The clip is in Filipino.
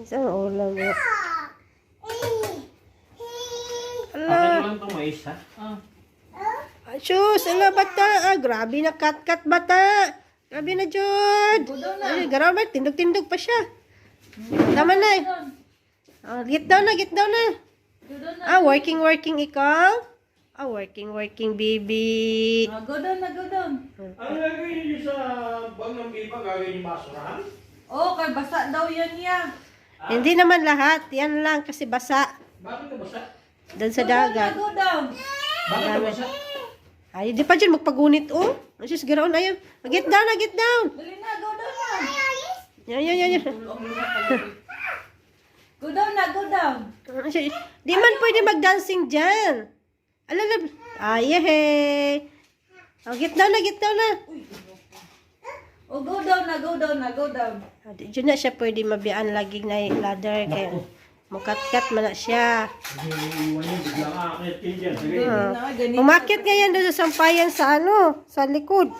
Isang ulam mo. Akin Ala. lang itong mais, ha? Sus, ala bata. Grabe na kat-kat bata. Grabe na, Jod. Ay, grabe. Tindog-tindog pa siya. Tama na eh. Get down na, get down na. Working ikaw? Working baby. Go down na, go down. Ano gagawin niyo sa bag ng biba? Gagawin niyo basurahan? Kay basa daw yan niya. Hindi naman lahat. Yan lang kasi basa. Bakit ka basa? Doon sa dagat. Go down. Bakit ka basa? Ay, di pa dyan magpagunit, oh. Sus, garaon na yan. Get down na, get down. Dali na, go down na. Yan. Go down na, go down. Di man pwede mag-dancing dyan. Alala. Ay, get down na, get down na. Go down na, go down na, go down. Diyan na siya pwede mabiyaan laging na ladder. Kaya mukat-kat man na siya. Iwan niyo, biglang akit kayo dyan. Sige. Umakit ngayon doon sa sampayan sa sa likod.